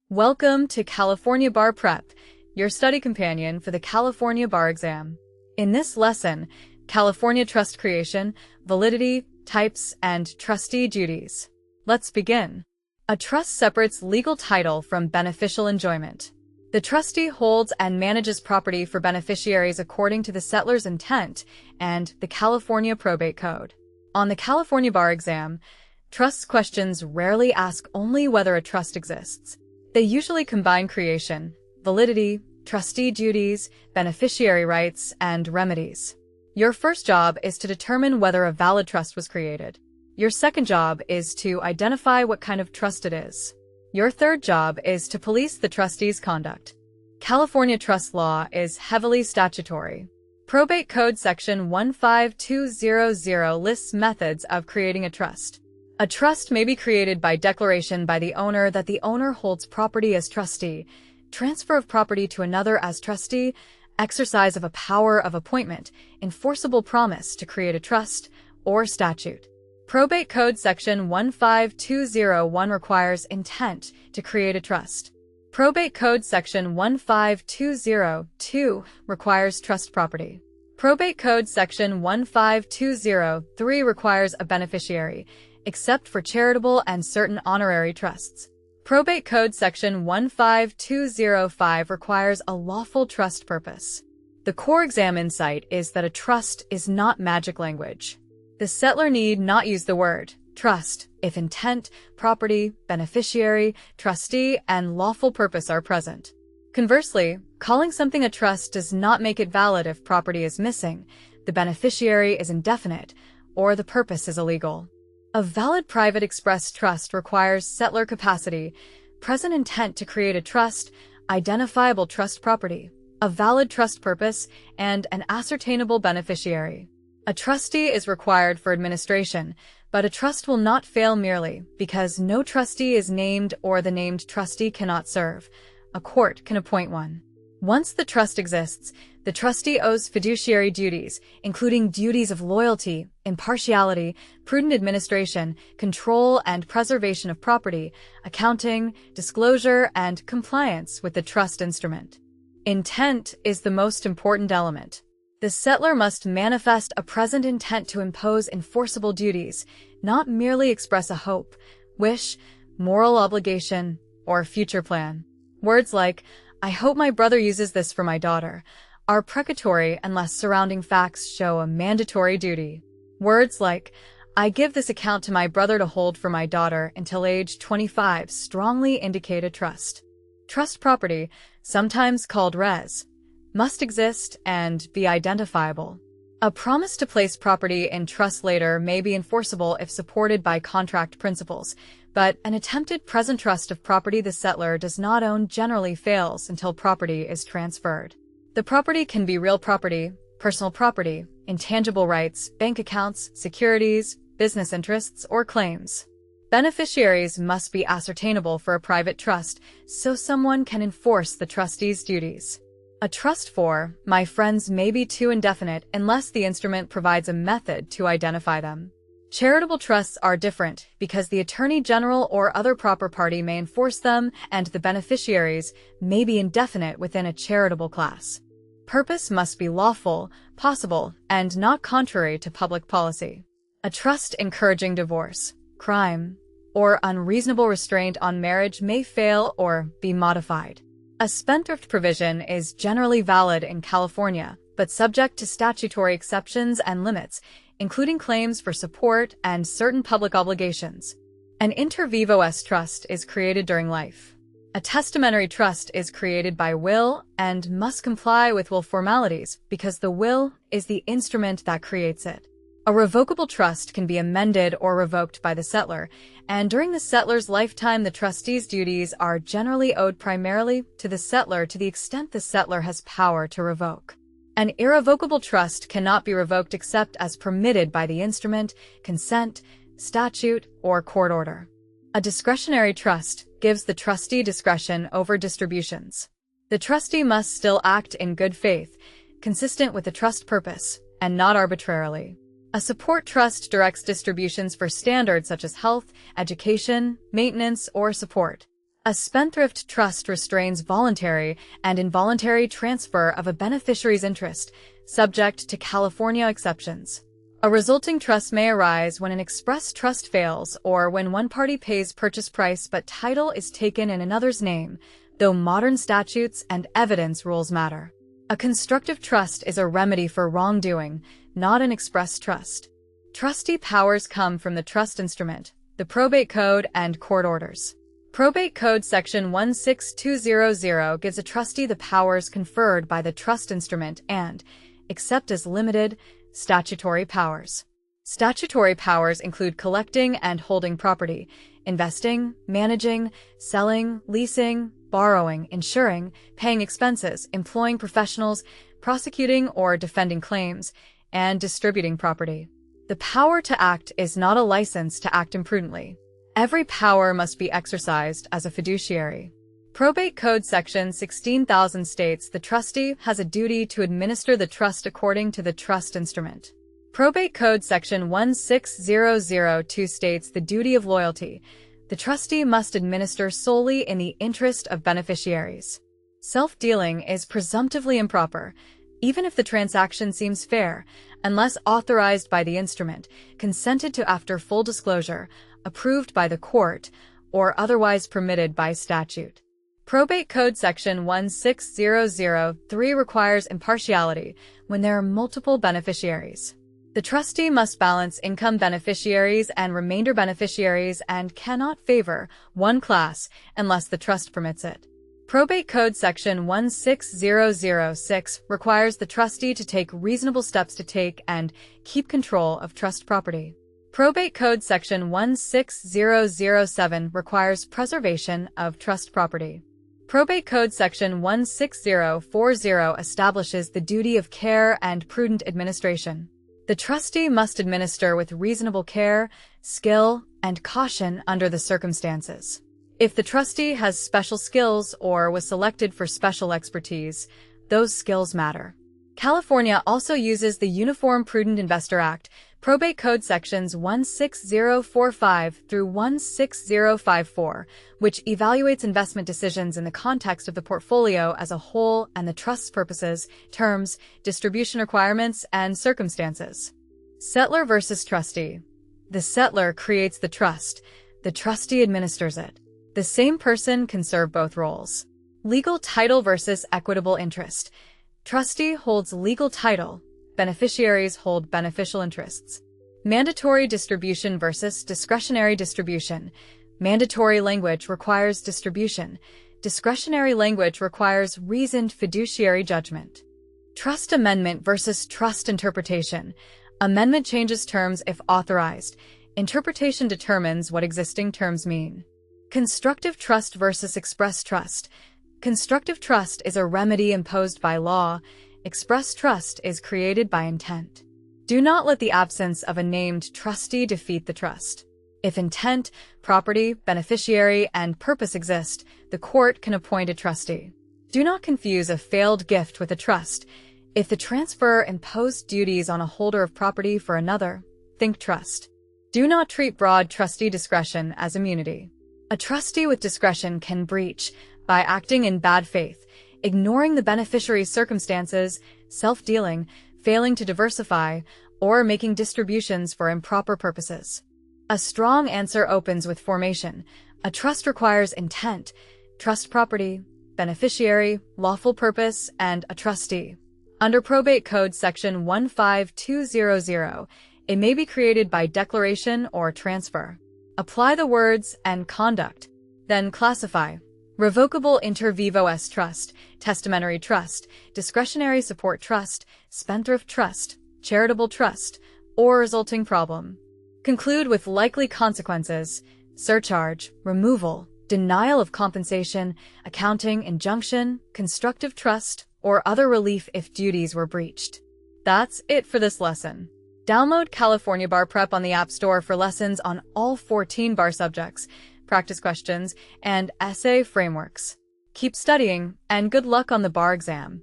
Welcome to California Bar Prep, your study companion for the California Bar exam. In this lesson, California Trust Creation, Validity, Types, and Trustee Duties. Let's begin. A trust separates legal title from beneficial enjoyment. The trustee holds and manages property for beneficiaries according to the settler's intent and the California Probate Code. On the California Bar exam, trust questions rarely ask only whether a trust exists. They usually combine creation, validity, trustee duties, beneficiary rights, and remedies. Your first job is to determine whether a valid trust was created. Your second job is to identify what kind of trust it is. Your third job is to police the trustee's conduct. California trust law is heavily statutory. Probate Code Section 15200 lists methods of creating a trust. A trust may be created by declaration by the owner that the owner holds property as trustee, transfer of property to another as trustee, exercise of a power of appointment, enforceable promise to create a trust, or statute. Probate Code Section 15201 requires intent to create a trust. Probate Code Section 15202 requires trust property. Probate Code Section 15203 requires a beneficiary, except for charitable and certain honorary trusts. Probate Code Section 15205 requires a lawful trust purpose. The core exam insight is that a trust is not magic language. The settler need not use the word trust if intent, property, beneficiary, trustee, and lawful purpose are present. Conversely, calling something a trust does not make it valid if property is missing, the beneficiary is indefinite, or the purpose is illegal. A valid private express trust requires settler capacity, present intent to create a trust, identifiable trust property, a valid trust purpose, and an ascertainable beneficiary. A trustee is required for administration, but a trust will not fail merely because no trustee is named or the named trustee cannot serve. A court can appoint one. Once the trust exists, the trustee owes fiduciary duties, including duties of loyalty, impartiality, prudent administration, control and preservation of property, accounting, disclosure, and compliance with the trust instrument. Intent is the most important element. The settler must manifest a present intent to impose enforceable duties, not merely express a hope, wish, moral obligation, or future plan. Words like, "I hope my brother uses this for my daughter," are precatory unless surrounding facts show a mandatory duty. Words like, "I give this account to my brother to hold for my daughter until age 25" strongly indicate a trust. Trust property, sometimes called res, must exist and be identifiable. A promise to place property in trust later may be enforceable if supported by contract principles, but an attempted present trust of property the settler does not own generally fails until property is transferred. The property can be real property, personal property, intangible rights, bank accounts, securities, business interests, or claims. Beneficiaries must be ascertainable for a private trust, so someone can enforce the trustee's duties. A trust for my friends may be too indefinite unless the instrument provides a method to identify them. Charitable trusts are different because the Attorney General or other proper party may enforce them and the beneficiaries may be indefinite within a charitable class. Purpose must be lawful, possible, and not contrary to public policy. A trust encouraging divorce, crime, or unreasonable restraint on marriage may fail or be modified. A spendthrift provision is generally valid in California, but subject to statutory exceptions and limits, including claims for support and certain public obligations. An inter vivos trust is created during life. A testamentary trust is created by will and must comply with will formalities because the will is the instrument that creates it. A revocable trust can be amended or revoked by the settler, and during the settler's lifetime the trustee's duties are generally owed primarily to the settler to the extent the settler has power to revoke. An irrevocable trust cannot be revoked except as permitted by the instrument, consent, statute, or court order. A discretionary trust gives the trustee discretion over distributions. The trustee must still act in good faith, consistent with the trust purpose, and not arbitrarily. A support trust directs distributions for standards such as health, education, maintenance, or support. A spendthrift trust restrains voluntary and involuntary transfer of a beneficiary's interest, subject to California exceptions. A resulting trust may arise when an express trust fails or when one party pays purchase price but title is taken in another's name, though modern statutes and evidence rules matter. A constructive trust is a remedy for wrongdoing, not an express trust. Trustee powers come from the trust instrument, the Probate Code, and court orders. Probate Code Section 16200 gives a trustee the powers conferred by the trust instrument and, except as limited, statutory powers. Statutory powers include collecting and holding property, investing, managing, selling, leasing, borrowing, insuring, paying expenses, employing professionals, prosecuting or defending claims, and distributing property. The power to act is not a license to act imprudently. Every power must be exercised as a fiduciary. Probate Code Section 16,000 states the trustee has a duty to administer the trust according to the trust instrument. Probate Code Section 16002 states the duty of loyalty. The trustee must administer solely in the interest of beneficiaries. Self-dealing is presumptively improper, even if the transaction seems fair, unless authorized by the instrument, consented to after full disclosure, approved by the court, or otherwise permitted by statute. Probate Code Section 16003 requires impartiality when there are multiple beneficiaries. The trustee must balance income beneficiaries and remainder beneficiaries and cannot favor one class unless the trust permits it. Probate Code Section 16006 requires the trustee to take reasonable steps to take and keep control of trust property. Probate Code Section 16007 requires preservation of trust property. Probate Code Section 16040 establishes the duty of care and prudent administration. The trustee must administer with reasonable care, skill, and caution under the circumstances. If the trustee has special skills or was selected for special expertise, those skills matter. California also uses the Uniform Prudent Investor Act, Probate Code Sections 16045 through 16054, which evaluates investment decisions in the context of the portfolio as a whole and the trust's purposes, terms, distribution requirements, and circumstances. Settlor versus trustee. The settlor creates the trust. The trustee administers it. The same person can serve both roles. Legal title versus equitable interest. Trustee holds legal title. Beneficiaries hold beneficial interests. Mandatory distribution versus discretionary distribution. Mandatory language requires distribution. Discretionary language requires reasoned fiduciary judgment. Trust amendment versus trust interpretation. Amendment changes terms if authorized. Interpretation determines what existing terms mean. Constructive trust versus express trust. Constructive trust is a remedy imposed by law. Express trust is created by intent. Do not let the absence of a named trustee defeat the trust. If intent, property, beneficiary, and purpose exist, the court can appoint a trustee. Do not confuse a failed gift with a trust. If the transfer imposed duties on a holder of property for another, think trust. Do not treat broad trustee discretion as immunity. A trustee with discretion can breach by acting in bad faith, ignoring the beneficiary's circumstances, self-dealing, failing to diversify, or making distributions for improper purposes. A strong answer opens with formation. A trust requires intent, trust property, beneficiary, lawful purpose, and a trustee. Under Probate Code Section 15200, it may be created by declaration or transfer. Apply the words and conduct. Then classify. Revocable inter vivos trust, testamentary trust, discretionary support trust, spendthrift trust, charitable trust, or resulting problem. Conclude with likely consequences: surcharge, removal, denial of compensation, accounting, injunction, constructive trust, or other relief if duties were breached. That's it for this lesson. Download California Bar Prep on the App Store for lessons on all 14 bar subjects, practice questions, and essay frameworks. Keep studying, and good luck on the bar exam.